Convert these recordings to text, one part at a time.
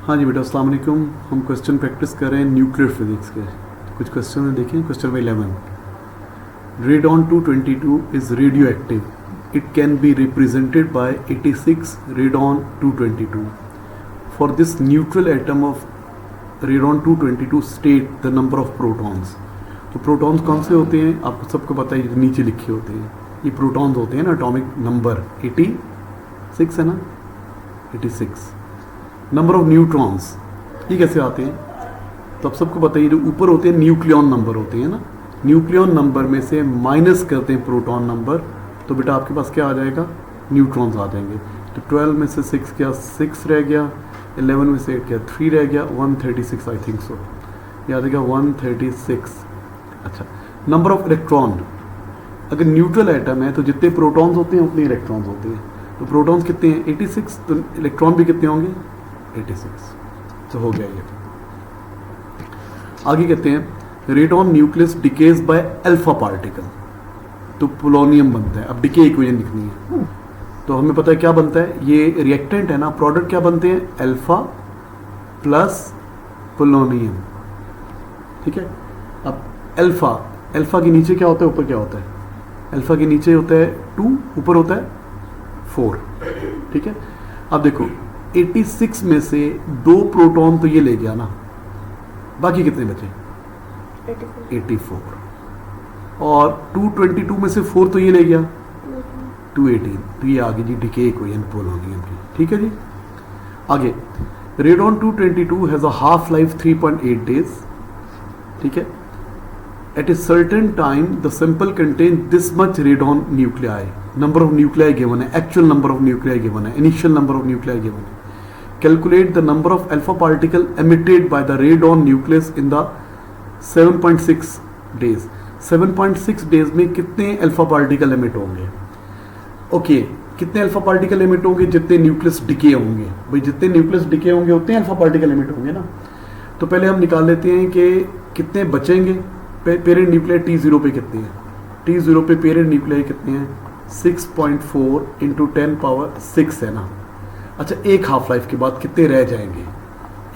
हाँ जी बेटा, अस्सलाम वालेकुम। हम क्वेश्चन प्रैक्टिस कर रहे हैं न्यूक्लियर फिजिक्स के। कुछ क्वेश्चन में देखें। Question number 11, radon 222 is radio active, it can be represented by 86 radon 222। For this neutral atom of radon 222 state the number of protons. तो प्रोटॉन्स कौन से होते हैं आपको सबको पता है, नीचे लिखे होते हैं। ये प्रोटॉन्स होते हैं ना, एटॉमिक नंबर 86 है ना, 86। नंबर ऑफ न्यूट्रॉन्स ये कैसे आते हैं, तो आप सबको पता है जो ऊपर होते हैं न्यूक्लियॉन नंबर होते हैं ना, न्यूक्लियॉन नंबर में से माइनस करते हैं प्रोटॉन नंबर, तो बेटा आपके पास क्या आ जाएगा, न्यूट्रॉन्स आ जाएंगे। तो 12 में से 6 गया 6 रह गया, 11 में से 8 गया 3 रह गया, 136 आई थिंक सो, याद है क्या 136। अच्छा, नंबर ऑफ इलेक्ट्रॉन, अगर न्यूट्रल एटम है तो जितने प्रोटॉन्स होते हैं उतने इलेक्ट्रॉन्स होते हैं। तो प्रोटॉन्स कितने हैं 86, तो इलेक्ट्रॉन भी कितने होंगे 86। तो हो गया ये। आगे कहते हैं radon nucleus decays by alpha particle, तो पोलोनियम बनता है। अब डिके इक्वेशन लिखनी है, तो हमें पता है क्या बनता है, ये रिएक्टेंट है ना, प्रोडक्ट क्या बनते हैं, अल्फा प्लस पोलोनियम। ठीक है, अब अल्फा, अल्फा के नीचे क्या होता है, ऊपर क्या होता है, अल्फा के नीचे होता है 2, ऊपर होता है 4। ठीक है, अब देखो 86 में से 2 प्रोटॉन तो ये ले गया ना, बाकी कितने बचे 84, और 222 में से 4 तो ये ले गया 218, तो ये आगे जी डिके इक्वेशन पोलोनियम की। ठीक है जी, आगे radon 222 has a half life 3.8 days. ठीक है, at a certain time the sample contains this much radon nuclei, number of nuclei given है, actual number of nuclei given है, initial number of nuclei given है। Calculate the number of alpha particle emitted by the radon nucleus in the 7.6 days। 7.6 days में कितने alpha particle emit होंगे। Okay, कितने alpha particle emit होंगे, जितने nucleus decay होंगे। भाई जितने न्यूक्लियस डिके होंगे उतने अल्फा पार्टिकल एमिट होंगे ना। तो पहले हम निकाल लेते हैं कि कितने बचेंगे। पेरेंट न्यूक्लियर T0 पे कितने हैं, T0 पे पेरेंट न्यूक्लियर कितने हैं 6.4 इंटू 10 पावर 6 है ना। अच्छा, एक हाफ लाइफ के बाद कितने रह जाएंगे,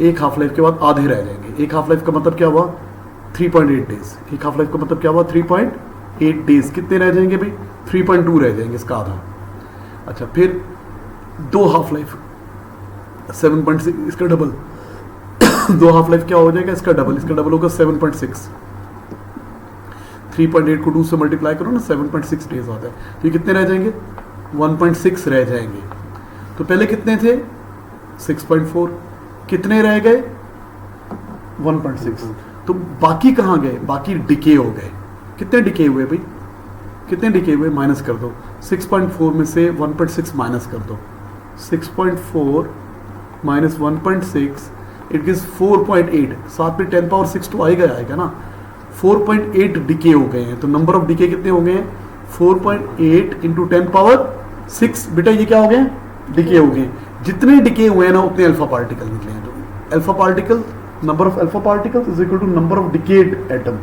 एक हाफ लाइफ के बाद आधे रह जाएंगे। एक हाफ लाइफ का मतलब क्या हुआ 3.8 डेज, एक हाफ लाइफ का मतलब क्या हुआ 3.8 डेज। कितने रह जाएंगे भाई 3.2 रह जाएंगे, इसका आधा। अच्छा, फिर 2 हाफ लाइफ 7.6, इसका डबल 2 हाफ लाइफ क्या हो जाएगा, इसका डबल होगा 7.6। 3.8 को 2 से मल्टीप्लाई करो ना, 7.6 डेज आता है। तो ये कितने रह जाएंगे 1.6 रह जाएंगे। तो पहले कितने थे 6.4, कितने रह गए 1.6। तो बाकी कहाँ गए, बाकी डिके हो गए। कितने डिके हुए भाई, कितने डिके हुए, माइनस कर दो। 6.4 में से 1.6 माइनस कर दो, 6.4 माइनस 1.6 इट गिव्स 4.8। साथ में 10 पावर 6 तो आएगा ना। 4.8 डिके हो गए हैं, तो नंबर ऑफ डिके कितने हो गए हैं 4.8 इंटू 10 पावर 6। बेटा ये क्या हो गए, डिके हो गए। जितने डिके हुए हैं ना उतने अल्फा पार्टिकल निकले हैं। तो alpha particle, number of alpha particles is equal to number of decayed atom.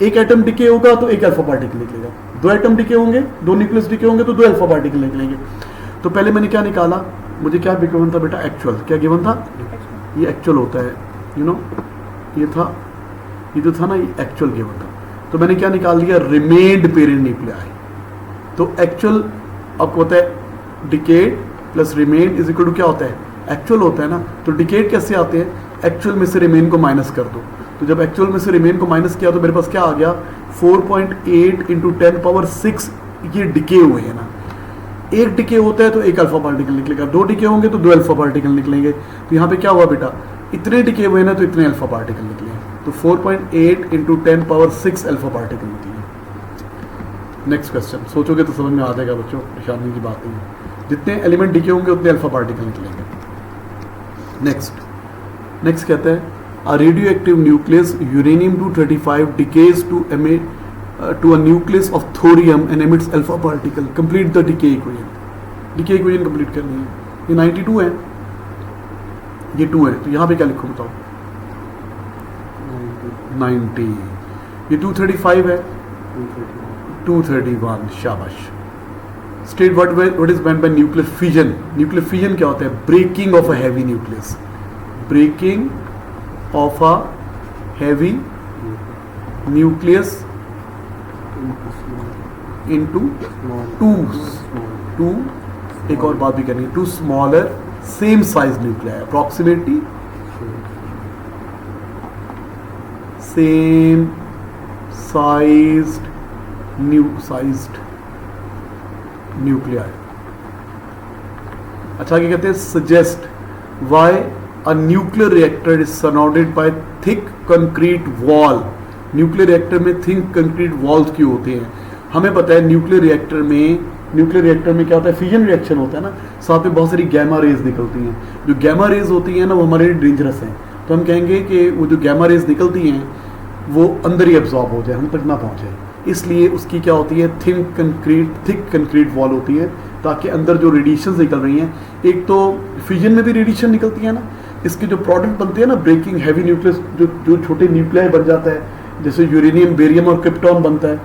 एक एटम डिके होगा तो एक अल्फा पार्टिकल निकलेगा, 2 एटम डिके होंगे, 2 न्यूक्लियस डिके होंगे तो 2 अल्फा पार्टिकल निकलेंगे। तो पहले मैंने क्या निकाला, मुझे क्या गिवन था बेटा, एक्चुअल। क्या गिवन था, ये एक्चुअल होता है, यू नो, ये था, ये जो था ना ये एक्चुअल गिवन था। तो मैंने क्या निकाल दिया, रिमेन्ड पेरेंट न्यूक्लियाई। तो एक्चुअल आपको होता है decayed plus remain is equal to क्या होता है, एक्चुअल होता है ना। तो डिकेड कैसे आते हैं, एक्चुअल में से रिमेन को माइनस कर दो। तो जब एक्चुअल में से रिमेन को माइनस किया तो मेरे पास क्या आ गया 4.8 इंटू 10 पावर 6। ये डिके हुए हैं ना, एक डिके होता है तो एक अल्फा पार्टिकल निकलेगा, 2 डिके होंगे तो 2 अल्फा पार्टिकल निकलेंगे। तो यहाँ पे क्या हुआ बेटा, इतने डिके हुए ना तो इतने अल्फा पार्टिकल निकले। तो 4.8 इंटू 10 पावर 6 अल्फा पार्टिकल निकले। नेक्स्ट क्वेश्चन सोचोगे तो समझ में आ जाएगा बच्चों, परेशानी की बात नहीं है। जितने एलिमेंट डिके होंगे उतने अल्फा पार्टिकल निकलेंगे। नेक्स्ट कहता है a radioactive nucleus uranium 235 decays to a nucleus of thorium and emits alpha particle. Complete the decay equation. Decay equation complete करनी है। ये 92 है, ये 2 है, तो यहाँ पे क्या लिखूँ बताओ 90। ये 235 है, 231, शाबाश। State what is meant by nuclear fission. Nuclear fission क्या होता है, breaking of a heavy nucleus. Breaking of a heavy nucleus into two एक और बात भी करनी है, two smaller same size nuclei, approximately same sized nuclei. अच्छा आगे कहते हैं suggest why a nuclear reactor is surrounded by thick concrete wall. Nuclear reactor में थिक कंक्रीट वॉल्स क्यों होते हैं? हमें पता है न्यूक्लियर रिएक्टर में क्या होता है, फिजन रिएक्शन होता है ना, साथ में बहुत सारी गैमा रेज निकलती हैं। जो गैमा रेज होती हैं ना वो हमारे लिए डेंजरस हैं, तो हम कहेंगे कि वो जो गैमा रेज निकलती हैं वो अंदर ही एब्जॉर्ब हो जाए, हम तक ना पहुंचे, इसलिए उसकी क्या होती है, थिक कंक्रीट वॉल होती है, ताकि अंदर जो रेडिएशन निकल रही हैं, एक तो फिजन में भी रेडिएशन निकलती है ना, इसके जो प्रोडक्ट बनते हैं ना, ब्रेकिंग हैवी न्यूक्लियस, जो छोटे न्यूक्लियाई बन जाता है, जैसे यूरेनियम, बेरियम और क्रिप्टॉन बनता है,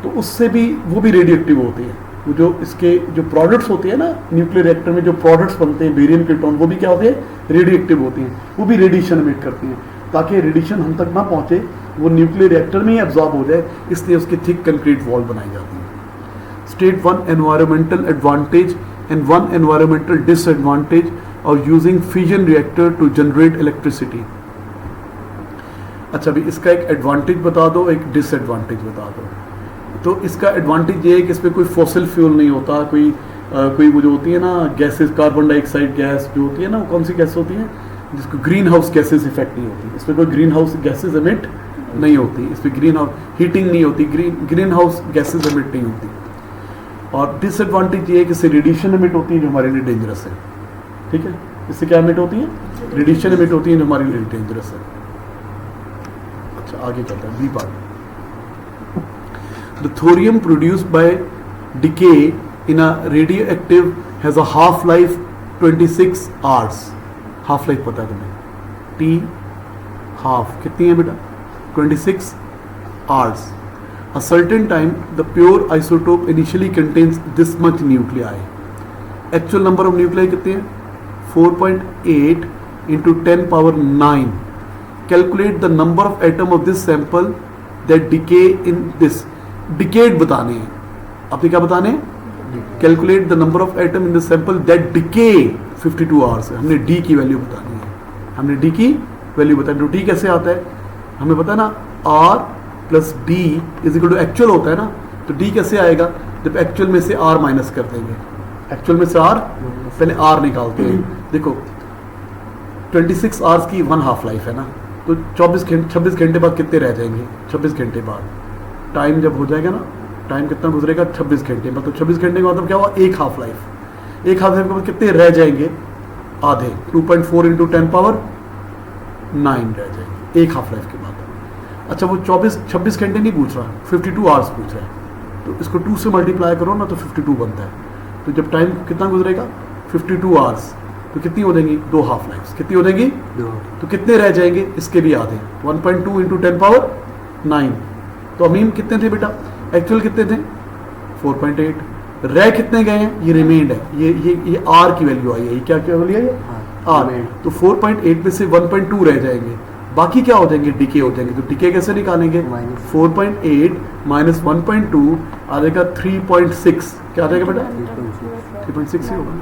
तो उससे भी वो भी रेडियो एक्टिव होती है। वो जो इसके जो प्रोडक्ट्स होते हैं ना न्यूक्लियर रिएक्टर में, जो प्रोडक्ट्स बनते हैं बेरियम, क्रिप्टॉन, वो भी क्या होते हैं, रेडियो एक्टिव होती हैं, वो भी रेडिएशन एमिट करती हैं, ताकि रेडिएशन हम तक ना पहुंचे, वो न्यूक्लियर रिएक्टर में ही एब्जॉर्ब हो जाए, इसलिए उसकी थिक कंक्रीट वॉल बनाई जाती है। State one environmental advantage and one environmental disadvantage और using fission reactor to generate electricity. अच्छा, अभी इसका एक एडवांटेज बता दो, एक डिसएडवांटेज बता दो। तो इसका एडवांटेज ये है कि इसमें कोई फॉसिल फ्यूल नहीं होता, कोई वो जो होती है ना गैसेस, कार्बन डाइऑक्साइड गैस जो होती है ना, वो कौन सी गैस होती है जिसको ग्रीन हाउस गैसेस इफेक्ट नहीं होती, इसमें कोई ग्रीन हाउस गैसेस एमिट नहीं होती, इसमें ग्रीन हाउस हीटिंग नहीं होती, ग्रीन हाउस गैसेस एमिट नहीं होती। और डिसएडवांटेज ये है कि इससे रेडिएशन एमिट होती है जो हमारे लिए डेंजरस है। ठीक है, इससे क्या एमिट होती है, रेडिएशन एमिट होती है जो हमारे लिए डेंजरस है। अच्छा आगे चलते हैं, B part. The thorium produced by decay in a radioactive has a half-life 26 hours. Half-life पता है तुम्हें? T half कितनी है बेटा? 26 hours. A certain time, the pure isotope initially contains this much nuclei. Actual number of nuclei कितने हैं? 4.8 into 10 power 9. Calculate the number of atom of this sample that decay in this. Decade बताने हैं, आपने क्या बताने हैं, calculate the number of atom in the sample that decay 52 hours. हमने D की वैल्यू बतानी है, हमने डी की वैल्यू बतानी। तो डी कैसे आता है, हमें पता है ना, R plus D is equal to actual होता है ना, तो डी कैसे आएगा, जब एक्चुअल में से आर माइनस कर देंगे, एक्चुअल में से आर, पहले आर निकालते हैं। देखो 26 आवर्स की 1 हाफ लाइफ है ना, तो 26 घंटे बाद कितने रह जाएंगे, 26 घंटे बाद टाइम जब हो जाएगा ना, टाइम कितना गुजरेगा, 26 घंटे, मतलब 26 घंटे का मतलब क्या हुआ, एक हाफ लाइफ। एक हाफ लाइफ के बाद कितने रह जाएंगे, आधे, 2.4 इंटू 10 पावर 9 रह जाएंगे एक हाफ लाइफ के बाद। अच्छा वो 26 घंटे नहीं पूछ रहा, 52 आवर्स पूछ रहा है, तो इसको 2 से मल्टीप्लाई करो ना तो 52 बनता है। तो जब टाइम कितना गुजरेगा, 52 आवर्स, तो कितनी हो जाएंगी, 2 हाफ लाइफ। कितनी हो जाएंगी, तो कितने रह जाएंगे, इसके भी आधे, 1.2 इंटू 10 पावर 9। तो अमीन कितने थे बेटा, एक्चुअल कितने थे, 4.8, रह कितने गए हैं, ये रिमेंड है, ये आर की वैल्यू आई है, ये क्या वैल्यू है, आर। तो 4.8 में से 1.2 रह जाएंगे, बाकी क्या हो जाएंगे, डिके हो जाएंगे। तो डिके कैसे निकालेंगे, 4.8 माइनस 1.2 आ जाएगा 3.6, क्या आ जाएगा बेटा, 3.6 ही होगा,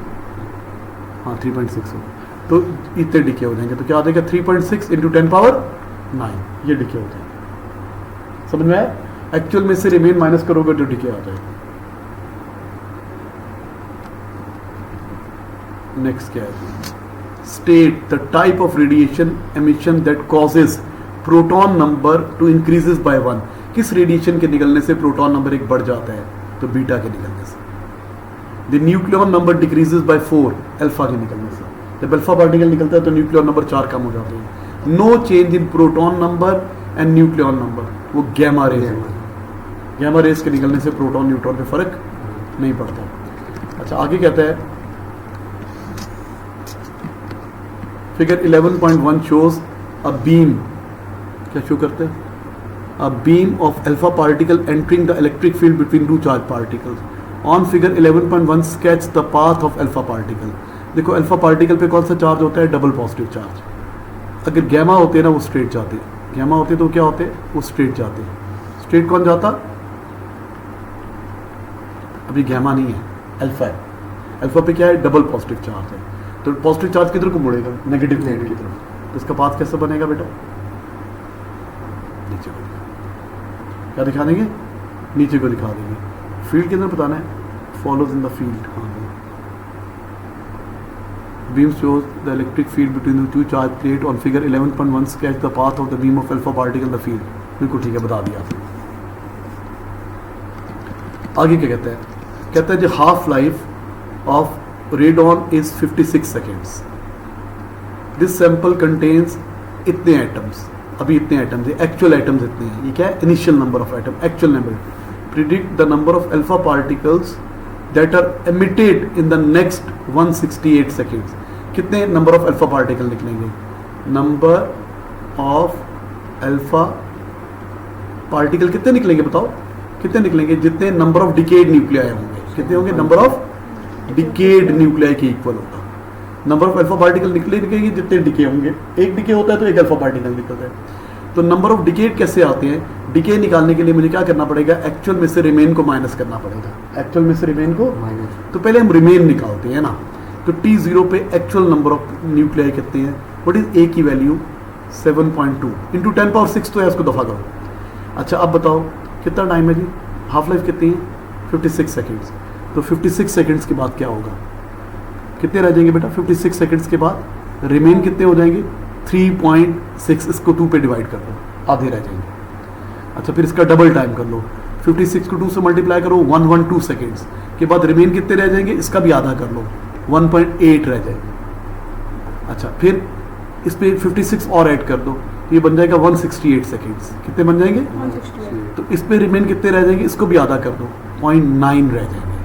हाँ 3.6 होगा। तो इतने डिके हो जाएंगे, तो क्या आ जाएगा 3.6 इंटू 10 पावर 9, ये डिके हो जाएंगे। समझ में आया, एक्चुअल में से रिमेन माइनस करोगे तो डिके आ जाएगा। नेक्स्ट क्या है, state the type of radiation emission that causes proton number two increases by 1। किस रेडिएशन के निकलने से प्रोटॉन नंबर 1 बढ़ जाता है, तो बीटा के निकलने से। The nucleon number decreases by 4, alpha के निकलने से। जब अल्फा पार्टिकल निकलता है तो न्यूक्लियॉन नंबर 4 कम हो जाते हैं। No change in proton number and nucleon number, वो गैमा रेज है, गैमा रेज के निकलने से प्रोटॉन न्यूट्रॉन में फर्क नहीं पड़ता। अच्छा आगे कहता है, फिगर 11.1 शोज अ बीम, क्या शो करते हैं, a beam of alpha particle entering the electric field between 2 charge particles. On figure 11.1 sketch the path of alpha particle. देखो अल्फा पार्टिकल पे कौन सा चार्ज होता है, डबल पॉजिटिव चार्ज। अगर गैमा होते हैं ना वो स्ट्रेट जाते हैं, गैमा होते तो क्या होते हैं वो स्ट्रेट जाते हैं। स्ट्रेट कौन जाता, अभी गैमा नहीं है, अल्फा है। अल्फा पे क्या है, डबल पॉजिटिव चार्ज है, तो पॉजिटिव चार्ज किधर को मुड़ेगा, नेगेटिव साइड की तरफ। तो इसका पाथ कैसे बनेगा बेटा, नीचे को क्या दिखा देंगे, नीचे को दिखा देंगे। फील्ड किधर बताना है, फॉलोज इन द फील्ड। हाँ, beam shows the electric field between the two charge plate on figure 11.1 sketch the path of the beam of alpha particle in the field। बिल्कुल ठीक है, बता दिया। आगे क्या कहता है, कहता है जो half life of radon is 56 seconds. This sample contains इतने एटम्स, अभी इतने एटम्स है, एक्चुअल एटम्स इतने हैं। ये क्या है, initial number of atom, actual number. Predict the number of alpha particles that are emitted in the next 168 seconds। कितने नंबर ऑफ अल्फा पार्टिकल निकलेंगे, नंबर ऑफ अल्फा पार्टिकल कितने निकलेंगे बताओ, कितने निकलेंगे, जितने नंबर ऑफ डिकेड न्यूक्लियाई होंगे। कितने होंगे, नंबर ऑफ डिकेड न्यूक्लियाई के इक्वल होगा। नंबर ऑफ अल्फा पार्टिकल निकलेंगे जितने डिके होंगे, एक डिके होता है तो एक अल्फा पार्टिकल निकलता है। तो नंबर ऑफ डिकेड कैसे आते हैं, डिके निकालने के लिए मुझे क्या करना पड़ेगा, एक्चुअल में से रिमेन को माइनस करना पड़ेगा। एक्चुअल में से रिमेन को माइनस, तो पहले हम रिमेन निकालते हैं ना। तो T0 पे एक्चुअल नंबर ऑफ न्यूक्लियाई कितने हैं, व्हाट इज ए की वैल्यू 7.2 इंटू 10⁻⁶ तो है, उसको दफा करो। अच्छा अब बताओ कितना टाइम है जी, हाफ लाइफ कितनी है 56 सेकेंड्स। तो 56 सेकेंड्स के बाद क्या होगा, कितने रह जाएंगे बेटा, 56 सेकेंड्स के बाद रिमेन कितने हो जाएंगे 3.6, इसको 2 पे डिवाइड कर दो, आधे रह जाएंगे। अच्छा फिर इसका डबल टाइम कर लो, 56 को 2 से मल्टीप्लाई करो, 112 सेकेंड्स के बाद रिमेन कितने रह जाएंगे, इसका भी आधा कर लो, 1.8 रह जाएंगे। अच्छा फिर इस पे 56 और ऐड कर दो, ये बन जाएगा 168 सेकेंड्स। कितने बन जाएंगे 168। तो इस पे रिमेन कितने रह जाएंगे, इसको भी आधा कर दो, 0.9 रह जाएंगे।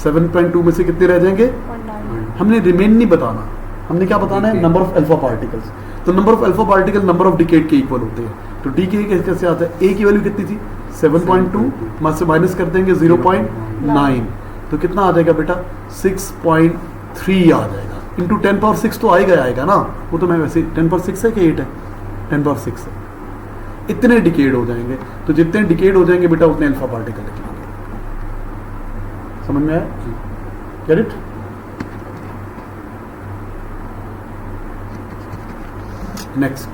7.2 में से कितने रह जाएंगे, 0.9। हमने रिमेन नहीं बताना, हमने क्या बताना है, नंबर ऑफ अल्फा पार्टिकल्स। तो number of alpha particle number of decade के इक्वल होते हैं। तो डी के कैसे आता है, ए की वैल्यू कितनी थी 7.2, से माइनस कर देंगे 0.9, तो कितना आ जाएगा बेटा 6.3 आ जाएगा। इंटू 10⁻⁶ तो आएगा ना, वो तो मैं वैसे 10⁻⁶ है कि 8 है, 10⁻⁶ है। इतने डिकेड हो जाएंगे, तो जितने डिकेड हो जाएंगे बेटा उतने अल्फा पार्टिकल निकलेंगे। समझ में आया, गेट इट। नेक्स्ट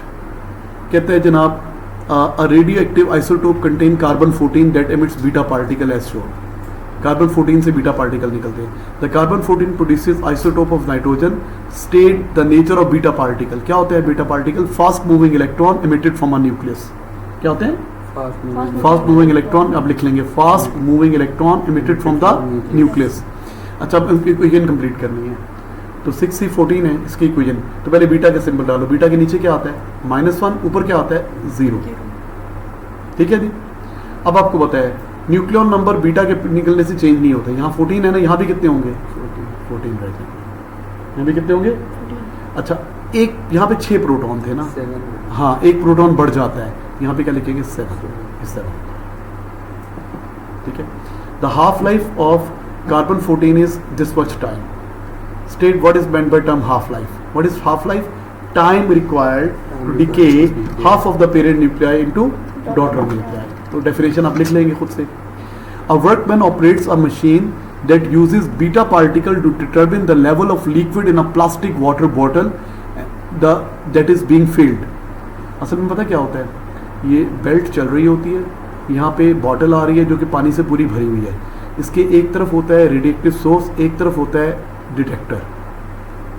कहते हैं जनाब, a radioactive isotope contain carbon 14 that emits beta particle as shown। Carbon 14 से बीटा पार्टिकल निकलते हैं। The carbon 14 produces isotope of nitrogen, state the nature of beta particle. क्या होते हैं beta particle, fast moving electron emitted from a nucleus. क्या होते हैं, fast moving electron, अब लिख लेंगे fast moving electron emitted from the nucleus. अच्छा अब इक्वेशन कंप्लीट करनी है, तो 6C14 है इसकी इक्वेशन। तो पहले बीटा का सिंबल डालो, बीटा के नीचे क्या आता है -1, ऊपर क्या आता है 0। ठीक है जी। अब आपको बताया न्यूक्लियन नंबर बीटा के निकलने से चेंज नहीं होता। यहाँ 14 है ना, यहाँ भी कितने होंगे 14 रह जाएंगे, यहाँ भी कितने होंगे 14। अच्छा एक यहाँ पे 6 प्रोटॉन थे ना, 7। हाँ एक प्रोटॉन बढ़ जाता है, यहाँ पे क्या लिखेंगे 7, इस तरह। ठीक है। The half life of carbon 14 is this much time. State what is meant by term half life. What is half life? Time required to decay half of the parent nuclei into daughter nuclei. तो definition आप लिख लेंगे खुद से। A workman operates a machine that uses beta particle to determine the level of liquid in a plastic water bottle that is being filled. असल में पता क्या होता है, ये बेल्ट चल रही होती है, यहाँ पे बॉटल आ रही है जो कि पानी से पूरी भरी हुई है। इसके एक तरफ होता है रेडिएक्टिव सोर्स, एक तरफ होता है डिटेक्टर।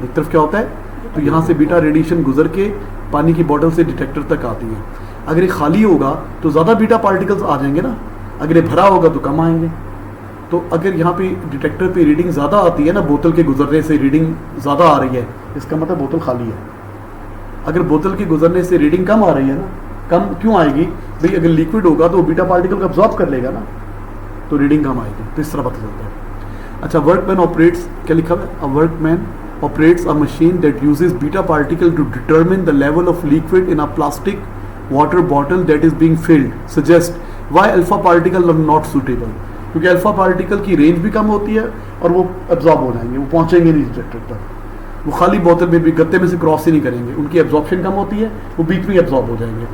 एक तरफ क्या होता है, तो यहाँ से बीटा रेडिएशन गुजर के पानी की बोतल से डिटेक्टर तक आती है। अगर ये खाली होगा तो ज़्यादा बीटा पार्टिकल्स आ जाएंगे ना, अगर ये भरा होगा तो कम आएंगे। तो अगर यहाँ पे डिटेक्टर पे रीडिंग ज़्यादा आती है ना, बोतल के गुजरने से रीडिंग ज़्यादा आ रही है, इसका मतलब बोतल खाली है। अगर बोतल के गुजरने से रीडिंग कम आ रही है ना, कम क्यों आएगी भाई, अगर लिक्विड होगा तो बीटा पार्टिकल को अब्जॉर्ब कर लेगा ना, तो रीडिंग कम आएगी। तो इस तरह पता चलता है। अच्छा वर्कमैन ऑपरेट्स, क्या लिखा हुआ है, अ workman operates a machine that uses beta particle to determine the level of liquid in a plastic water bottle that is being filled. Suggest why alpha particle are not suitable। क्योंकि alpha particle की range भी कम होती है और वो absorb हो जाएंगे, वो पहुंचेंगे नहीं डिटेक्टर तक। वो खाली बोतल में भी गत्ते में से क्रॉस ही नहीं करेंगे, उनकी एब्जॉर्प्शन कम होती है, वो बीच में एब्जॉर्ब हो जाएंगे।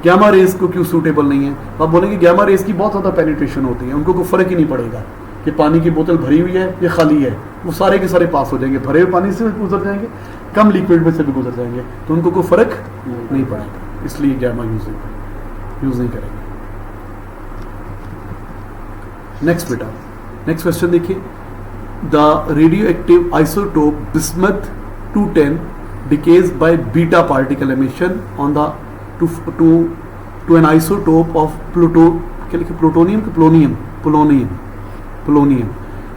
गैमा रेस को क्यों सूटेबल नहीं है? आप बोलेंगे गैमा रेस की बहुत ज़्यादा पेनिट्रेशन होती है, उनको कोई फ़र्क ही नहीं पड़ेगा कि पानी की बोतल भरी हुई है या खाली है, वो सारे के सारे पास हो जाएंगे, भरे हुए पानी से भी गुजर जाएंगे, कम लिक्विड में से भी गुजर जाएंगे, तो उनको कोई फ़र्क नहीं पड़ेगा, इसलिए गैमा यूज़ नहीं करेंगे। नेक्स्ट बेटा, नेक्स्ट क्वेश्चन देखिए। The radio active isotope bismuth 210 decays by beta particle emission on the to an isotope of plutonium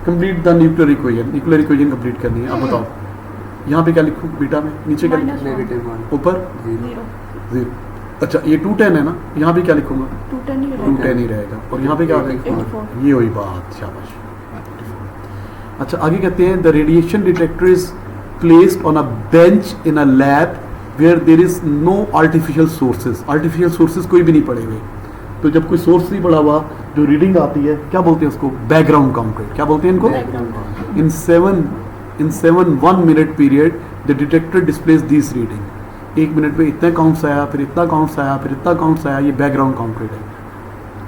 complete the nuclear equation complete करनी है। अब बताओ यहाँ पे क्या लिखूँ बीटा में, नीचे क्या लिखूँ, ऊपर 0। अच्छा ये 210 है ना, यहाँ पे क्या लिखूंगा 210 ही रहेगा, और यहाँ पे क्या लिखूंगा, ये वही बात, शाबाश। अच्छा आगे कहते हैं the radiation detector is placed on a bench in a lab where there is no artificial sources. Artificial sources कोई भी नहीं पड़े हुए, तो जब कोई सोर्स नहीं पड़ा हुआ, जो रीडिंग आती है क्या बोलते हैं उसको, बैकग्राउंड काउंटेड। क्या बोलते हैं इनको, इन 1 minute period the detector displace this reading. 1 minute में इतना काउंट्स आया, फिर इतना काउंट्स आया, फिर इतना काउंट्स आया, ये बैकग्राउंड काउंटेड है,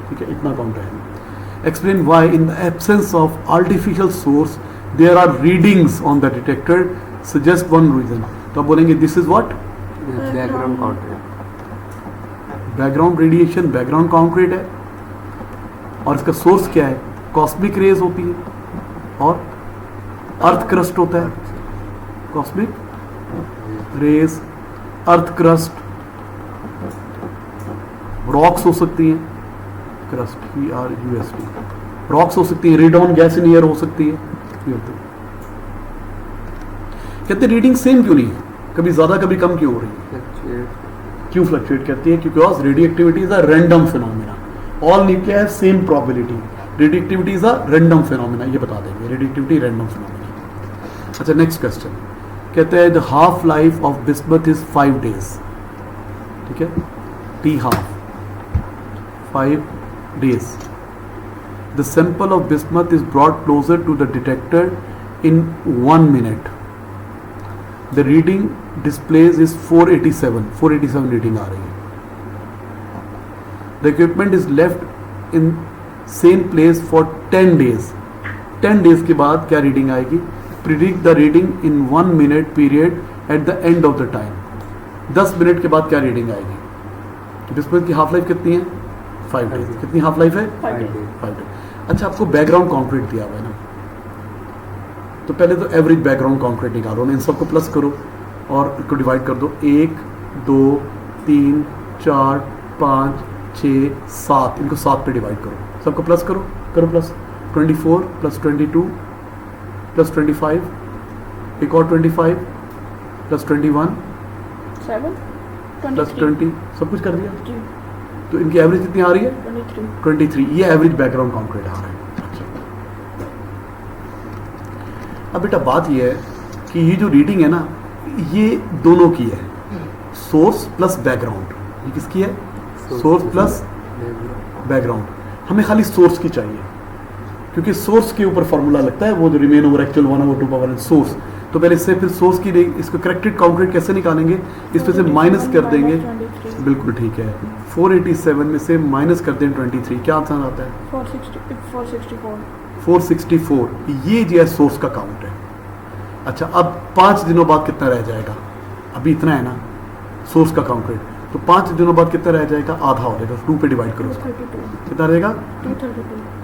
ठीक है, इतना काउंट है। Explain why in the absence of artificial source there are readings on the detector, suggest one reason. तो आप बोलेंगे this is what, background counted, background radiation background counted है, और इसका सोर्स क्या है, कॉस्मिक रेज होती है और अर्थ क्रस्ट होता है, cosmic rays, earth crust, rocks हो सकती हैं, क्रस्ट RUST, रॉक्स हो सकती है, रेडॉन गैस इन एयर हो सकती है। कहते रीडिंग सेम क्यों नहीं है, कभी ज्यादा कभी कम क्यों हो रही है, क्यों फ्लक्चुएट करती है, क्योंकि radioactivity is a random phenomena, all nuclei have same probability, radioactivity is a random phenomena, ये बता देंगे, रेडियो एक्टिविटी रैंडम फिनोमिना। अच्छा नेक्स्ट क्वेश्चन कहते हैं the half life of bismuth is 5 days, ठीक है, T half 5 days। The sample of bismuth is brought closer to the detector in 1 minute। The reading displays is 487 reading आ रही है। The equipment is left in same place for 10 days। 10 days के बाद क्या reading आएगी, predict the reading in 1 minute period at the end of the time। 10 minute के बाद क्या रीडिंग आएगी, बिस्मथ की हाफ लाइफ कितनी है, 5 days। कितनी हाफ लाइफ है, 5 days। अच्छा आपको बैकग्राउंड कॉन्क्रीट दिया हुआ है ना, तो पहले तो एवरेज बैकग्राउंड कॉन्क्रीट निकालो ना, इन सबको प्लस करो और इसको डिवाइड कर दो, 1 2 3 4 5 6 7, इनको 7 पे डिवाइड करो, सबको प्लस करो प्लस 24 प्लस 22 प्लस 25, एक और 25 प्लस 21 प्लस 20, सब कुछ कर दिया, तो इनकी एवरेज कितनी आ रही है 23। ये एवरेज बैकग्राउंड कॉन्क्रीट आ रहा है। अब बेटा बात ये है कि ये जो रीडिंग है ना, ये दोनों की है, सोर्स प्लस बैकग्राउंड। ये किसकी है, सोर्स प्लस बैकग्राउंड। हमें खाली सोर्स की चाहिए, क्योंकि सोर्स के ऊपर फॉर्मूला लगता है, वो जो रिमेन ओवर एक्चुअल 1/2 सोर्स। तो पहले इससे फिर सोर्स की इसको करेक्टेड काउंटेड कैसे निकालेंगे, इसमें से माइनस कर देंगे, बिल्कुल ठीक है, 487 में से माइनस कर दें 23, क्या आंसर आता है 464। ये जो है सोर्स का काउंट है। अच्छा अब 5 दिनों बाद कितना रह जाएगा, अभी इतना है ना सोर्स का काउंट है, तो 5 दिनों बाद कितना रह जाएगा, आधा हो जाएगा, 2 पे डिवाइड करो, कितना रहेगा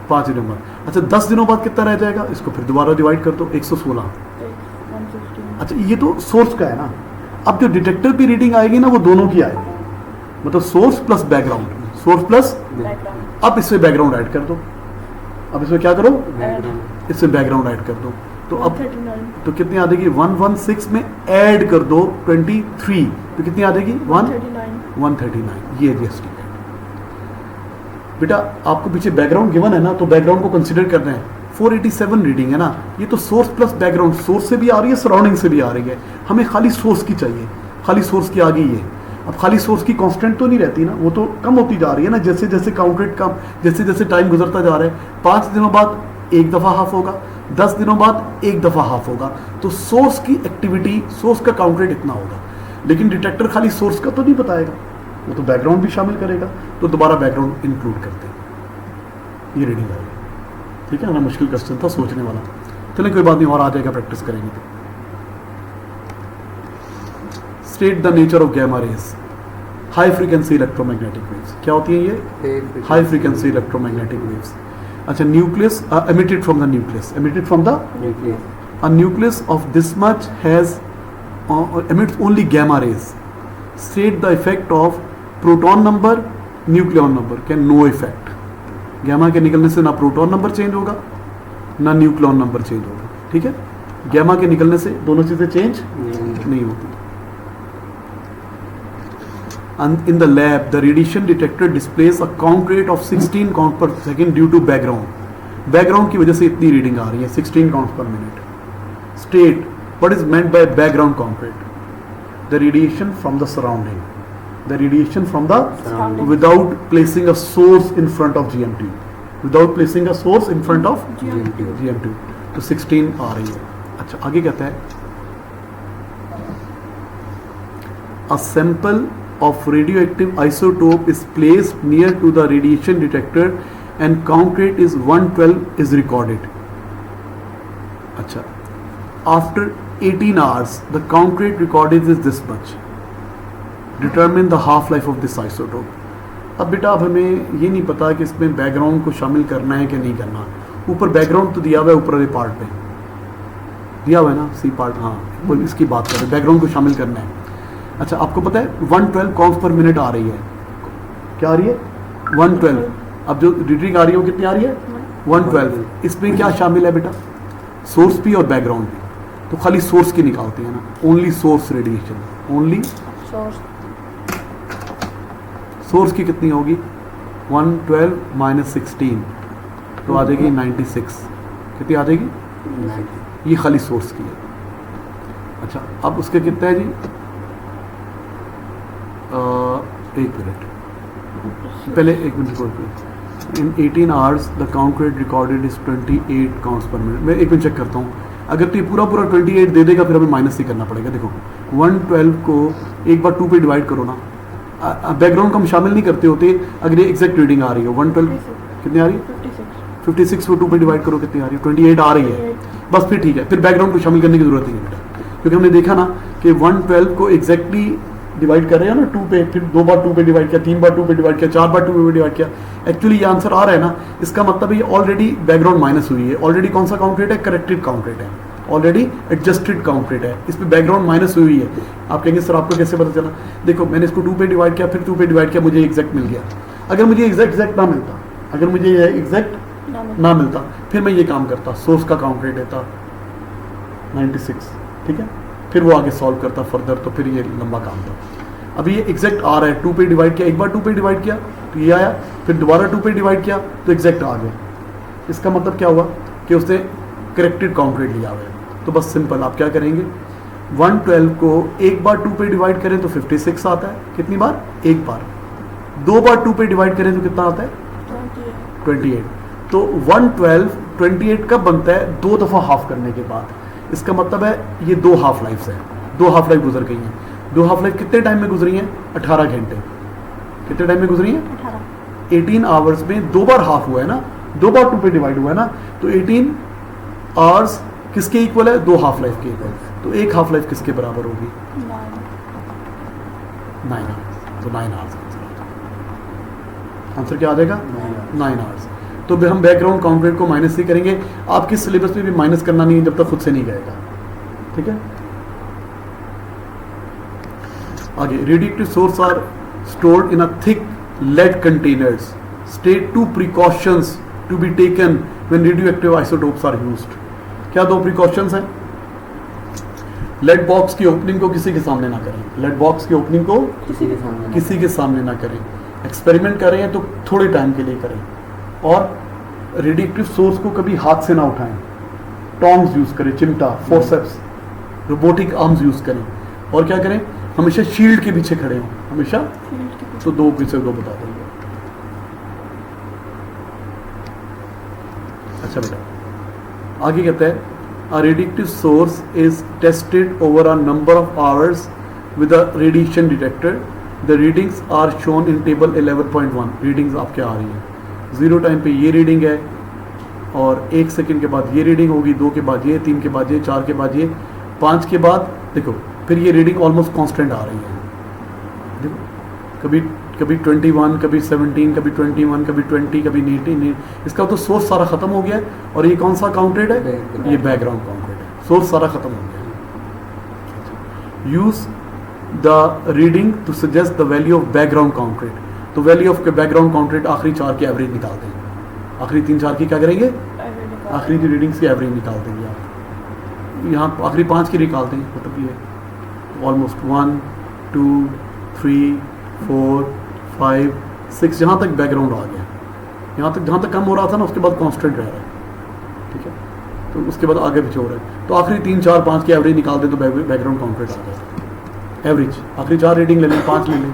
5 दिनों बाद। अच्छा 10 दिनों बाद कितना रह जाएगा, इसको फिर दोबारा डिवाइड कर दो, 116। अच्छा ये तो सोर्स का है ना, अब जो डिटेक्टर की रीडिंग आएगी ना वो दोनों की आएगी, मतलब source plus background, source plus. अब इसमें बैकग्राउंड ऐड कर दो, अब इसमें क्या करो, इसमें बैकग्राउंड ऐड कर दो, तो अब तो कितनी आ जाएगी 116 में ऐड कर दो 23, तो कितनी आ जाएगी 139। ये जीएसटी है बेटा। आपको पीछे बैकग्राउंड गिवन है ना, तो बैकग्राउंड को कंसीडर करना है। 487 रीडिंग है ना, ये तो सोर्स प्लस बैकग्राउंड, सोर्स से भी आ रही है, सराउंडिंग से भी आ रही है, हमें खाली सोर्स की चाहिए, खाली सोर्स की आ गई है। अब खाली सोर्स की कांस्टेंट तो नहीं रहती ना, वो तो कम होती जा रही है ना, जैसे जैसे काउंट रेट कम, जैसे जैसे टाइम गुजरता जा रहा है। 5 दिनों बाद एक दफ़ा हाफ होगा, 10 दिनों बाद एक दफ़ा हाफ होगा। तो सोर्स की एक्टिविटी, सोर्स का काउंट रेट इतना होगा। लेकिन डिटेक्टर खाली सोर्स का तो नहीं बताएगा, वो तो बैकग्राउंड भी शामिल करेगा, तो दोबारा बैकग्राउंड इंक्लूड करते हैं, ये रीडिंग आएगी। ठीक है ना, मुश्किल क्वेश्चन था, सोचने वाला। चलिए कोई बात नहीं, और आ जाएगा, प्रैक्टिस करेंगे तो। State the nature of gamma rays. High frequency electromagnetic waves क्या होती है ये? High frequency electromagnetic waves. अच्छा, nucleus emitted from the nucleus, emitted from the nucleus. a nucleus of this much has emits only gamma rays. State the effect of proton number, nucleon number. Can no effect. Gamma के निकलने से ना proton number change होगा ना nucleon number change होगा। ठीक है, gamma के निकलने से दोनों चीजें चेंज नहीं होती। And in the lab, the radiation detector displays a count rate of 16 count per second due to background. Background की वजह से इतनी रीडिंग आ रही है, 16 counts per minute. State what is meant by background count rate. The radiation from the surrounding. The radiation from the Surrounding. without placing a source in front of GM tube. Without placing a source in front of GM tube. GM tube. तो 16 आ रही है। अच्छा, आगे कहता है a sample of radioactive isotope is placed near to the radiation detector and count rate is 112 is recorded. अच्छा, after 18 hours the count rate recorded is this much. Determine the half life of this isotope. अब बेटा, अब हमें ये नहीं पता कि इसमें बैकग्राउंड को शामिल करना है कि नहीं करना। ऊपर बैकग्राउंड तो दिया हुआ है, ऊपर वाले पार्ट पे दिया हुआ है ना, सी पार्ट। हाँ, वो इसकी बात कर रहे हैं, बैकग्राउंड को शामिल करना है। अच्छा, आपको पता है 112 काउंट्स पर मिनट आ रही है। क्या आ रही है? 112। अब जो रीडिंग आ रही है वो कितनी आ रही है? 112। इसमें क्या शामिल है बेटा? सोर्स भी और बैकग्राउंड भी। तो खाली सोर्स की निकालते हैं ना, only source radiation, only source की कितनी होगी? 112 माइनस 16 तो आ जाएगी 96। कितनी आ जाएगी? 90. ये खाली सोर्स की है। अच्छा, अब उसके कितना है जी? एक मिनट पहले, एक मिनट रुको। इन 18 hours the count rate recorded is 28 counts पर मिनट। मैं एक मिनट चेक करता हूँ। अगर तो ये पूरा 28 दे देगा, फिर हमें माइनस ही करना पड़ेगा। देखो 112 को एक बार 2 पे डिवाइड करो ना, बैकग्राउंड को हम शामिल नहीं करते होते। अगर ये एग्जैक्ट रीडिंग आ रही है 112 कितनी आ रही है? 56 को 2 पे डिवाइड करो, कितनी आ रही है? 28 आ रही है। बस फिर ठीक है, फिर बैकग्राउंड को शामिल करने की जरूरत नहीं है बेटा, क्योंकि हमने देखा ना कि 112 को एग्जैक्टली डिवाइड कर रहे हैं ना 2 पे, फिर 2 बार 2 पे डिवाइड किया, 3 बार 2 पे डिवाइड किया, 4 बार 2 पे डिवाइड किया। एक्चुअली ये आंसर आ रहा है ना, इसका मतलब ये ऑलरेडी बैकग्राउंड माइनस हुई है। ऑलरेडी कौन सा काउंट रेट है? करेक्टेड काउंट रेट है, ऑलरेडी एडजस्टेड काउंट रेट है। इसमें बैकग्राउंड माइनस हुई है। आप कहेंगे सर आपको कैसे पता चला? देखो, मैंने इसको 2 पे डिवाइड किया, फिर 2 पे डिवाइड किया, मुझे एग्जैक्ट मिल गया। अगर मुझे एग्जैक्ट ना मिलता, अगर मुझे एग्जैक्ट ना मिलता, फिर मैं ये काम करता, सोर्स का काउंट रेट देता 96। ठीक है, फिर वो आगे सॉल्व करता फर्दर, तो फिर ये लंबा काम था। अभी ये एग्जैक्ट आ रहा है, 2 पे डिवाइड किया, एक बार 2 पे डिवाइड किया तो ये आया, फिर दोबारा 2 पे डिवाइड किया तो एग्जैक्ट आ गया। इसका मतलब क्या हुआ कि उसने करेक्टेड काउंट रेट लिया हुआ है। तो बस सिंपल आप क्या करेंगे, 112 को एक बार 2 पे डिवाइड करें तो 56 आता है। कितनी बार? एक बार। 2 बार 2 पे डिवाइड करें तो कितना आता है? 28। तो 112 28 कब बनता है? 2 दफ़ा हाफ करने के बाद। इसका मतलब है ये 2 हाफ लाइफ्स है, 2 हाफ लाइफ गुजर गई हैं। 2 हाफ लाइफ कितने टाइम में गुजरी हैं? 18 घंटे। कितने टाइम में गुजरी हैं? 18 आवर्स में 2 बार हाफ हुआ है ना, 2 बार 2 पे डिवाइड हुआ है ना, तो 18 आवर्स किसके इक्वल है? 2 हाफ लाइफ के इक्वल। तो एक हाफ लाइफ किसके बराबर होगी? 9 आवर्स। तो 9 आवर्स आंसर क्या आ जाएगा? 9 आवर्स। तो हम बैकग्राउंड काउंट रेट को माइनस ही करेंगे। आपके सिलेबस में भी माइनस करना नहीं है जब तक खुद से नहीं गएगा। ठीक है, आगे, radioactive source are stored in a thick lead containers. State 2 precautions to be taken when radioactive isotopes are used. क्या 2 प्रिकॉशंस हैं? लेड बॉक्स की ओपनिंग को किसी के सामने ना करें। लेड बॉक्स की ओपनिंग को किसी के सामने ना करें। एक्सपेरिमेंट कर रहे हैं तो थोड़े टाइम के लिए करें। और रेडियोएक्टिव सोर्स को कभी हाथ से ना उठाएं। टॉन्ग्स यूज करें, चिमटा, फोर्सेप्स, रोबोटिक आर्म्स यूज करें। और क्या करें? हमेशा शील्ड के पीछे खड़े हों, हमेशा। तो 2 पीछे 2 बता देंगे। अच्छा बेटा, आगे कहता है a radioactive source is tested over a number of hours with a radiation detector. The readings are shown in table 11.1. Readings आपके आ रही हैं, 0 टाइम पे ये रीडिंग है और 1 सेकंड के बाद ये रीडिंग होगी, 2 के बाद ये, 3 के बाद ये, 4 के बाद ये, 5 के बाद देखो फिर ये रीडिंग ऑलमोस्ट कांस्टेंट आ रही है। देखो कभी कभी 21, कभी 17, कभी 21, कभी 20, कभी 18। इसका तो सोर्स सारा खत्म हो गया है और ये कौन सा काउंटेड है? ये बैकग्राउंड काउंटेड है, सोर्स सारा खत्म हो गया है। Use the reading to suggest the value of background counted. तो वैल्यू ऑफ बैकग्राउंड काउंटेड आखिरी 4 की एवरेज निकालते हैं। आखिरी 3-4 की क्या करेंगे? आखिरी की रीडिंग्स की एवरेज निकाल देंगे आप। यहाँ आखिरी 5 की निकालते हैं, मतलब ये ऑलमोस्ट 1, 2, 3, 4, 5, 6, जहाँ तक बैकग्राउंड आ गया, यहाँ तक जहाँ तक कम हो रहा था ना उसके बाद कांस्टेंट रह रहा है। ठीक है, तो उसके बाद आगे पीछे हो रहा है। तो आखिरी 3, 4, 5 की एवरेज निकाल दे तो बैकग्राउंड काउंटेड आ जाता है। एवरेज आखिरी 4 रीडिंग ले लें, 5 ले लें।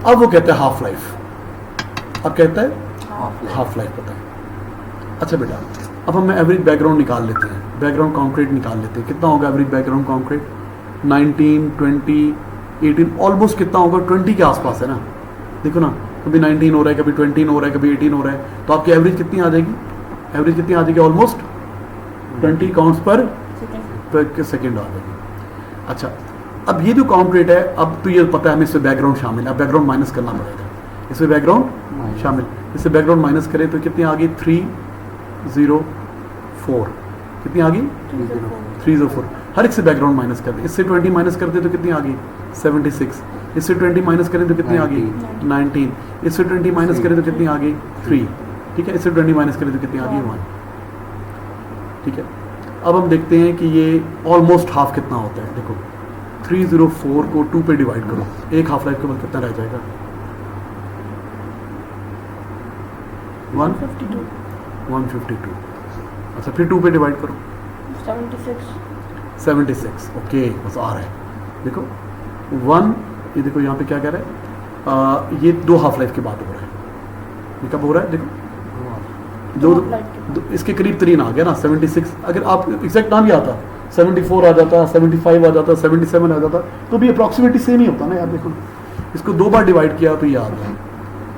अब वो कहता है हाफ लाइफ। अब कहता है हाफ लाइफ पता है। अच्छा बेटा, अब हम एवरेज बैकग्राउंड निकाल लेते हैं, बैकग्राउंड काउंटेड निकाल लेते हैं। कितना होगा एवरेज बैकग्राउंड काउंटेड? 19, 20, 18, ऑलमोस्ट कितना होगा? 20 के आसपास है ना। देखो ना, कभी 19 हो रहा है, कभी 20 हो रहा है, कभी 18 हो रहा है। तो आपकी एवरेज कितनी आ जाएगी? एवरेज कितनी आ जाएगी? ऑलमोस्ट 20 काउंट्स पर सेकेंड आ जाएगी। अच्छा, अब ये जो काउंट रेट है, अब तो ये पता है हमें इससे बैकग्राउंड शामिल है। अब बैकग्राउंड माइनस करना पड़ेगा, इसमें बैकग्राउंड शामिल। इससे बैकग्राउंड माइनस करें तो कितनी आ गई? 304। कितनी आ गई? 304। हर एक से बैकग्राउंड माइनस कर दे। इससे 20 माइनस कर दे तो कितनी आ गई? 76। इससे 20 माइनस करें तो कितनी आ गई? 19। इससे 20 माइनस करें तो कितनी आ गई? 3। ठीक है, इससे 20 माइनस करें तो कितनी आ गई? 1। ठीक है, अब हम देखते हैं कि ये ऑलमोस्ट हाफ कितना होता है। देखो 304 को 2 पे डिवाइड करो, एक हाफ लाइफ के बाद कितना रह जाएगा? 152। अच्छा, फिर 2 पे डिवाइड करो, 76। ओके, बस आ रहा है। देखो 1, ये देखो यहाँ पे क्या कह रहा है, ये 2 हाफ लाइफ के बाद हो रहा है। ये कब हो रहा है? देखो दो इसके करीब 3 आ गया ना, 76। अगर आप एग्जैक्ट ना भी आता, 74 आ जाता, 75 आ जाता, 77 आ जाता, तो भी अप्रॉक्सीमेटली सेम ही होता ना यार। देखो इसको 2 बार डिवाइड किया तो ये आ गया।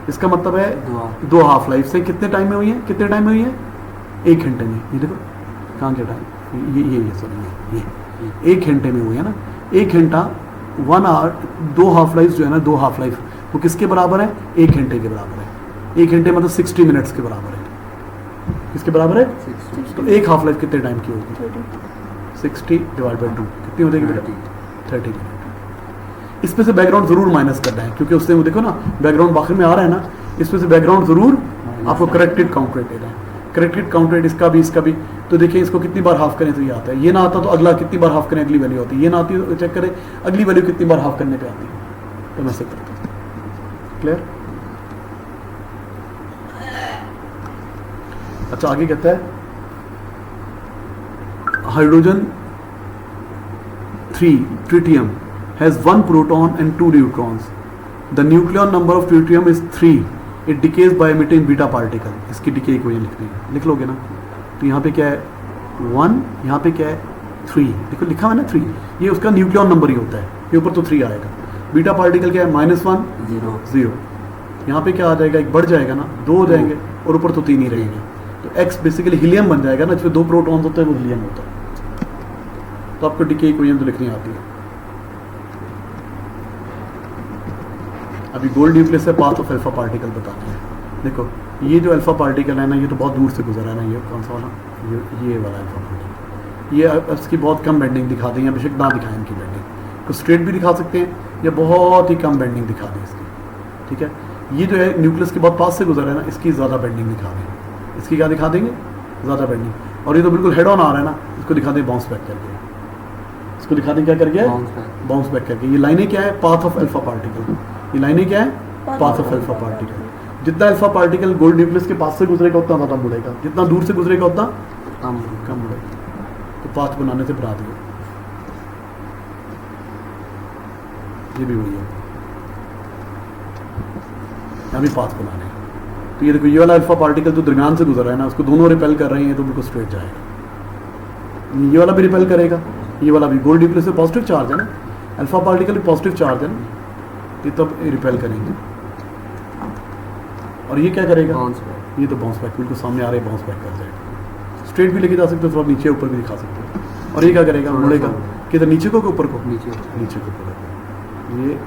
इसका मतलब है 2 हाफ लाइफ से कितने टाइम में हुई है? कितने टाइम में हुई है? 1 घंटे में। ये देखो कहाँ क्या टाइम, ये सॉरी ये 1 घंटे में हुई है ना। 1 घंटा 1 आवर, 2 हाफ लाइफ जो है ना, 2 हाफ लाइफ वो किसके बराबर है? 1 घंटे के बराबर है। 1 घंटे मतलब 60 मिनट्स के बराबर है। किसके बराबर है? 60। तो एक हाफ लाइफ कितने टाइम की होगी? 60 डिवाइड बाई 2 कितनी हो जाएगी बेटा? 30 मिनट। इसमें से बैकग्राउंड जरूर माइनस करना है, क्योंकि उससे वो देखो ना बैकग्राउंड आखिर में आ रहा है ना, इसमें से बैकग्राउंड जरूर आपको करेक्टेड काउंट रेट देना है। करेक्टेड काउंट रेट इसका भी, इसका भी। तो देखिए इसको कितनी बार हाफ करें तो ये आता है। ये ना आता तो अगला कितनी बार हाफ करें अगली वैल्यू आती है। ये ना आती तो चेक करें अगली वैल्यू कितनी बार हाफ करने पे आती है। तो मैं से करता हूँ। क्लियर? अच्छा, आगे कहता है hydrogen 3 tritium has 1 proton and 2 neutrons. The nucleon number of tritium is 3. It decays by emitting beta particle. इसकी डिके इक्वेशन लिखनी है, लिख लोगे ना। तो यहाँ पे क्या है? 1, यहाँ पे क्या है? 3। देखो लिखा हुआ है ना 3, ये उसका न्यूक्लियन नंबर ही होता है। ये ऊपर तो 3 आएगा। बीटा पार्टिकल क्या है? -1, 0। यहाँ पे क्या आ जाएगा? एक बढ़ जाएगा ना, 2 हो जाएंगे और ऊपर तो 3 ही रहेंगे। तो X बेसिकली हीलियम बन जाएगा ना, जिसमें 2 प्रोटॉन्स होते हैं वो हीलियम होता है। तो आपको डिके इक्वेशन तो लिखनी आती है। अभी गोल्ड न्यूक्लियस से पाथ ऑफ अल्फा पार्टिकल बताते हैं। देखो ये जो अल्फा पार्टिकल है ना, ये तो बहुत दूर से गुजरा है ना। ये कौन सा वाला? ये वाला अल्फा पार्टिकल। ये इसकी बहुत कम बेंडिंग दिखा दें, या बेशक ना दिखाएं इनकी बेंडिंग, तो स्ट्रेट भी दिखा सकते हैं या बहुत ही कम बेंडिंग दिखा दें इसकी। ठीक है, ये जो है न्यूक्लियस के बहुत पास से गुजरा है ना, इसकी ज़्यादा बेंडिंग दिखा दें। इसकी क्या दिखा देंगे? ज़्यादा बेंडिंग। और ये तो बिल्कुल हेड ऑन आ रहा है ना, इसको दिखा दें बाउंस बैक करके। इसको दिखा दें क्या करके? बाउंस बैक करके। ये लाइनें क्या है? Path of alpha particle. ये लाइनें क्या है? Path of alpha particle. जितना अल्फा पार्टिकल गोल्ड न्यूक्लियस के पास से गुजरेगा उतना ज़्यादा मुड़ेगा, जितना दूर से गुजरेगा उतना कम मुड़ेगा। तो पाथ बनाने से बना दिया। ये भी वही है, यहाँ भी पाथ बनाने हैं। तो ये देखो ये वाला अल्फा पार्टिकल जो दरमियान से गुजर रहा है ना, उसको दोनों रिपेल कर रहे हैं तो बिल्कुल स्ट्रेट जाएगा। ये वाला भी रिपेल करेगा, ये वाला भी। गोल्ड न्यूक्लियस पे पॉजिटिव चार्ज है ना, अल्फा पार्टिकल भी पॉजिटिव चार्ज है ना, ये तब रिपेल करेंगे। और ये क्या करेगा, बाउंस बैक। ये तो बाउंस बैक बिल्कुल सामने आ रहे बाउंस बैक कर जाएगा। स्ट्रेट भी लेके जा सकते हो, थोड़ा नीचे ऊपर भी दिखा सकते हो। और ये क्या करेगा, मुड़ेगा किधर, नीचे को कि ऊपर को, नीचे नीचे को मुड़ेगा। ये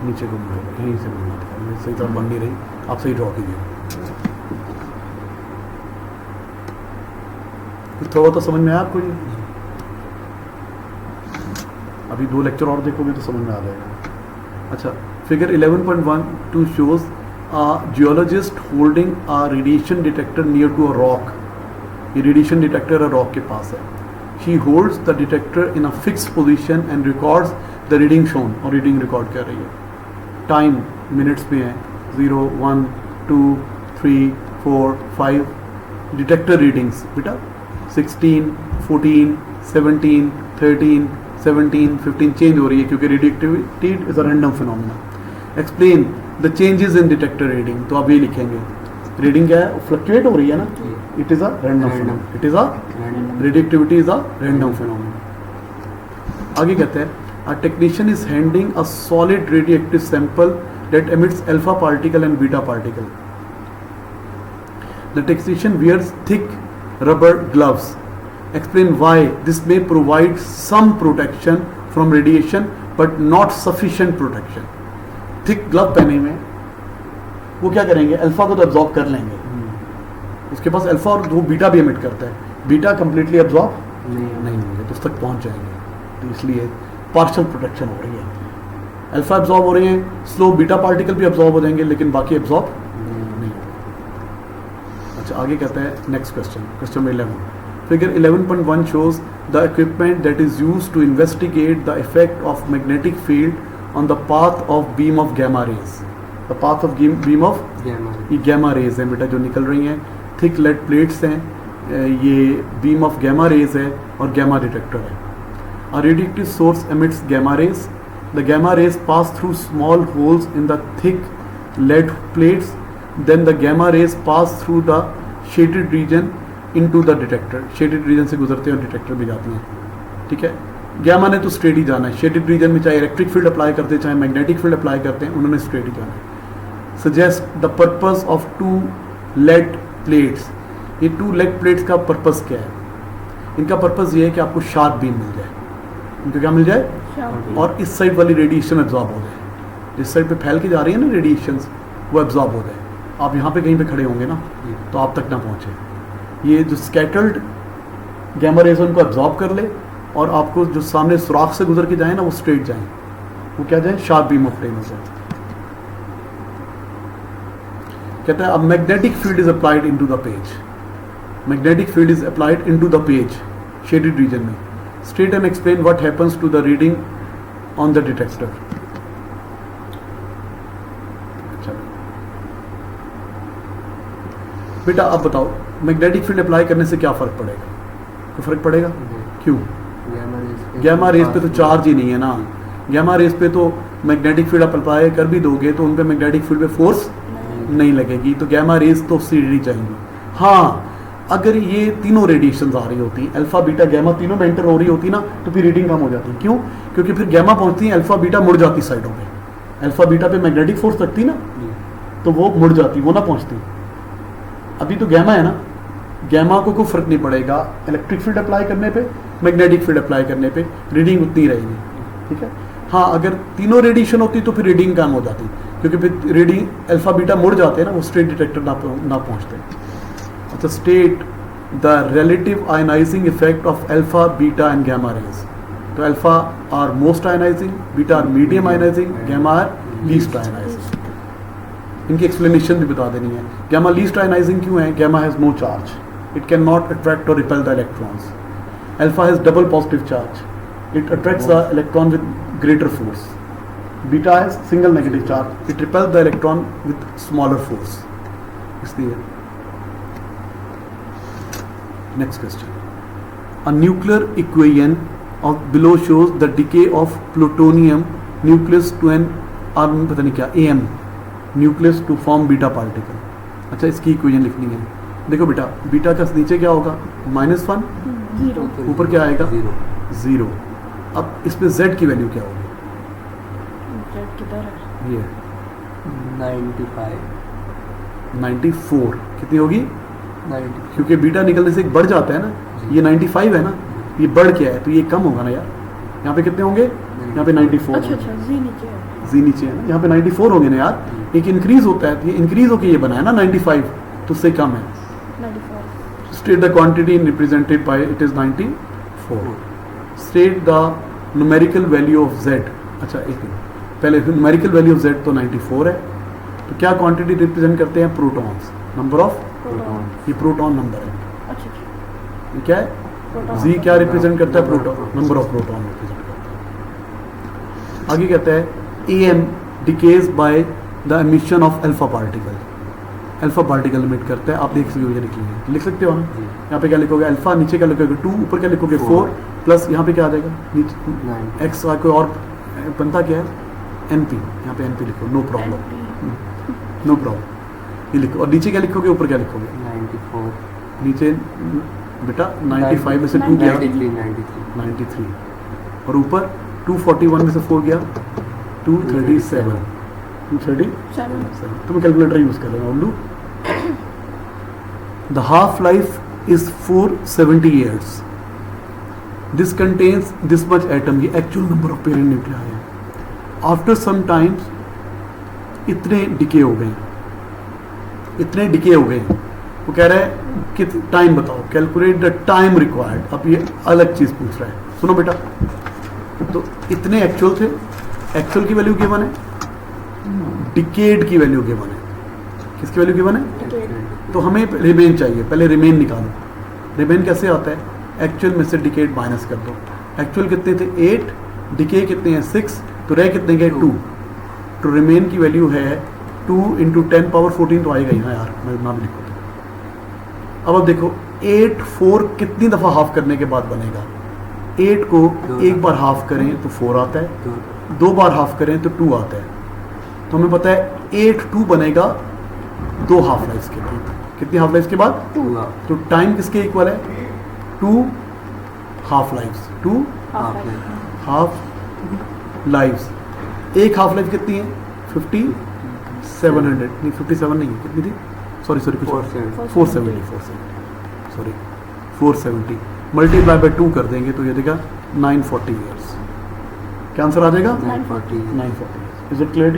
नीचे को मुड़ेगा, यहीं से मुड़ना था, ये सही तरह बन नहीं रही, आप सही ड्रॉ कीजिए। कुछ थोड़ा तो समझ में आया आपको ये? अभी 2 लेक्चर और देखोगे तो समझ में आ जाएगा। अच्छा, figure 11.12 shows a geologist holding a radiation detector near to a rock. ये रेडिएशन डिटेक्टर रॉक के पास है। She holds the detector in a fixed position and records the reading shown, और रीडिंग रिकॉर्ड कर रही है। टाइम मिनट्स में है, 0, 1, 2, 3, 4, 5। Detector readings बेटा 16, 14, 17, 13, 17, 15 चेंज हो रही है क्योंकि radioactivity is a random phenomena. Explain the changes in detector reading, तो आप ये लिखेंगे रीडिंग क्या है, फ्लक्चुएट हो रही है ना, it is a random phenomena, it is a radioactivity is a random phenomena. आगे कहते हैं a technician is handling a solid radioactive sample that emits alpha particle and beta particle. The technician wears thick rubber gloves. Explain why this may provide some protection from radiation but not sufficient protection. Thick glove पहने में वो क्या करेंगे, alpha को तो absorb कर लेंगे, उसके पास अल्फा और वो बीटा भी एमिट करता है, बीटा कंप्लीटली एब्जॉर्ब नहीं होंगे तो उस तक पहुंच जाएंगे, तो इसलिए पार्शियल प्रोटेक्शन हो रही है। अल्फा एब्जॉर्ब हो रहे हैं, स्लो बीटा पार्टिकल भी एब्जॉर्ब हो जाएंगे लेकिन बाकी एब्जॉर्ब नहीं होंगे। अच्छा, आगे कहते हैं next question number 11। Figure 11.1 shows the equipment that is used to investigate the effect of magnetic field on the path of beam of gamma rays. The path of beam of ये gamma rays हैं बेटा जो निकल रही हैं, thick lead plates हैं, ये beam of gamma rays है और gamma detector है। A radioactive source emits gamma rays. The gamma rays pass through small holes in the thick lead plates. Then the gamma rays pass through the shaded region into the detector. Shaded region से गुजरते हैं और detector भी जाती हैं, ठीक है। Gamma ने तो स्ट्रेट ही जाना है, शेडेड रीजन में चाहे इलेक्ट्रिक फील्ड अप्लाई करते हैं चाहे मैग्नेटिक फील्ड अप्लाई करते हैं, उन्होंने स्ट्रेट ही जाना है। Suggest the purpose of 2 lead plates. ये 2 लेड प्लेट्स का पर्पस क्या है, इनका पर्पस ये है कि आपको शार्प बीम मिल जाए, इनको क्या मिल जाए, और इस साइड वाली रेडिएशन एब्जॉर्ब हो जाए, जिस साइड पे फैल के जा रही है ना रेडिएशन वो एब्जॉर्ब हो जाए। आप यहाँ पे कहीं पे खड़े होंगे ना तो आप तक ना पहुँचे, ये जो स्कैटर्ड गैमा रेज उनको एब्जॉर्ब कर ले और आपको जो सामने सुराख से गुजर के जाए ना वो स्ट्रेट जाए, वो क्या जाए, शार्प बीम ऑफ रेन हो जाए। कहता है अब magnetic field is applied into the page, magnetic field is applied into the page shaded region में। State and explain what happens to the reading on the detector. बेटा अब बताओ magnetic field apply करने से क्या फ़र्क पड़ेगा, तो फ़र्क पड़ेगा क्यों, गैमा रेज पे तो चार्ज ही नहीं है ना, गैमा रेज पे तो मैग्नेटिक फील्ड आप अप्लाई कर भी दोगे तो उन पे मैग्नेटिक फील्ड पे फोर्स नहीं लगेगी, तो गैमा रेज तो सीधी जाएंगी। हाँ, अगर ये तीनों रेडिएशन आ रही होती, अल्फा बीटा गैमा तीनों में एंटर हो रही होती ना, तो फिर रीडिंग कम हो जाती। क्यों, क्योंकि फिर गैमा पहुंचती है, अल्फा बीटा मुड़ जाती साइडों पे, अल्फा बीटा पे मैग्नेटिक फोर्स लगती ना तो वो मुड़ जाती, वो ना पहुंचती। अभी तो गैमा है ना, गैमा को कोई फर्क नहीं पड़ेगा, इलेक्ट्रिक फील्ड अप्लाई करने पे मैग्नेटिक फील्ड अप्लाई करने पे रीडिंग उतनी रहेगी, ठीक है। हाँ, अगर तीनों रेडिएशन होती तो फिर रीडिंग कम हो जाती, क्योंकि फिर रीडिंग अल्फा बीटा मुड़ जाते हैं ना, वो स्ट्रेट डिटेक्टर ना पहुंचते। अच्छा, state the relative ionising effect of alpha beta and gamma rays. तो alpha are most ionising, beta are medium ionising, gamma are least ionising. इनकी एक्सप्लेनेशन भी बता देनी है। गैमा लीस्ट आयनाइजिंग क्यों है, gamma has no charge, it cannot attract or repel the electrons. Alpha has double positive charge, it attracts the electron with greater force. Beta has single negative charge, it repels the electron with smaller force. इसलिए next question, a nuclear equation of below shows the decay of plutonium nucleus to an पता नहीं क्या am nucleus to form beta particle. अच्छा इसकी equation लिखनी है। देखो बेटा बीटा का नीचे क्या होगा -1, जीरो। ऊपर क्या आएगा? जीरो 0। अब इसमें z की वैल्यू क्या होगी? जेड किधर है? ये 95 94 कितनी होगी? 90 क्योंकि बीटा निकलने से एक बढ़ जाता है ना, ये 95 है ना, ये बढ़ क्या है तो ये कम होगा ना यार। यहाँ पे कितने होंगे? यहाँ पे 94 अच्छा होंगे। अच्छा, जी नीचे है। जी नीचे है ना, यहाँ पे 94 होंगे ना यार। एक इंक्रीज होता है तो ये इंक्रीज होके ये बना है ना 95, तो उससे कम है। 94। State the quantity represented by it is 94। State the numerical value of z। अच्छा एक मिनट, पहले न्यूमेरिकल वैल्यू ऑफ z तो 94 है, तो क्या क्वांटिटी रिप्रेजेंट करते हैं? Protons, number of, proton. ये प्रोटॉन नंबर है। अच्छा अच्छा। ये क्या है? प्रोटॉन। जी क्या रिप्रेजेंट करता है? Proton, number of proton represent करता है। आगे कहता है M decays by the emission of alpha particle. Alpha particle emit करता है, आप देख सकते हो ये लिखिए, लिख सकते हो ना। जी। यहाँ पे क्या लिखोगे? अल्फा, नीचे क्या लिखोगे? 2, ऊपर क्या लिखोगे? 4 प्लस यहाँ पे क्या आ जाएगा? नीचे 9 एक्स कोई और बनता क्या है? एनपी, यहाँ पे एनपी लिखो, नो प्रॉब्लम, नो प्रॉब्लम, ये लिखो। और नीचे क्या लिखोगे? ऊपर क्या लिखोगे? 94 नीचे बेटा 95 में से 2 गया 93 93, और ऊपर 241 में से 4 गया 237, 237। तो मैं कैलकुलेटर यूज कर रहा हूँ उल्लू। The half life is 470 years. This contains this much atom, ये actual number of parent nuclei है। आफ्टर सम टाइम्स इतने डिके हो गए, इतने डिके हो गए। वो कह रहा है कि टाइम बताओ, कैलकुलेट द टाइम रिक्वायर्ड। अब ये अलग चीज पूछ रहा है, सुनो बेटा। तो इतने एक्चुअल थे, एक्चुअल की वैल्यू गिवन है, डिकेड की वैल्यू गिवन है। किसकी वैल्यू गिवन है? तो हमें रिमेन चाहिए, पहले रिमेन निकालो। रिमेन कैसे आता है? एक्चुअल में से डिकेड माइनस कर दो। एक्चुअल कितने थे? 8, डिके कितने हैं? 6, तो रह कितने गए? 2। तो रिमेन की वैल्यू है 2 × 10 पावर 14, तो आएगा ही ना यार, मैं ना भी लिखो तो। अब देखो 8 4 कितनी दफ़ा हाफ करने के बाद बनेगा? 8 को एक बार हाफ करें तो 4 आता है, 2 बार हाफ करें तो 2 आता है। तो हमें पता है 8 2 बनेगा 2 हाफ लाइफ के बाद। कितनी हाफ लाइफ के बाद? 2 तो टाइम किसके इक्वल है? 2 हाफ लाइफ, 2 हाफ लाइफ। एक हाफ लाइफ कितनी है? 5700 नहीं, 57 नहीं है, कितनी थी? सॉरी कुछ 470 सॉरी 470 मल्टीप्लाई बाय 2 कर देंगे तो ये देगा 940 years। क्या आंसर आ जाएगा? 940। Is it clear?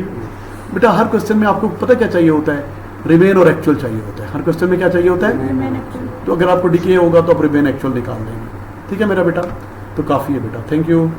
बेटा हर क्वेश्चन में आपको पता क्या चाहिए होता है? रिमेन और एक्चुअल चाहिए होता है। हर क्वेश्चन में क्या चाहिए होता है? Remain actual. तो अगर आपको डिके होगा तो आप रिमेन एक्चुअल निकाल देंगे। ठीक है मेरा बेटा, तो काफ़ी है बेटा, थैंक यू।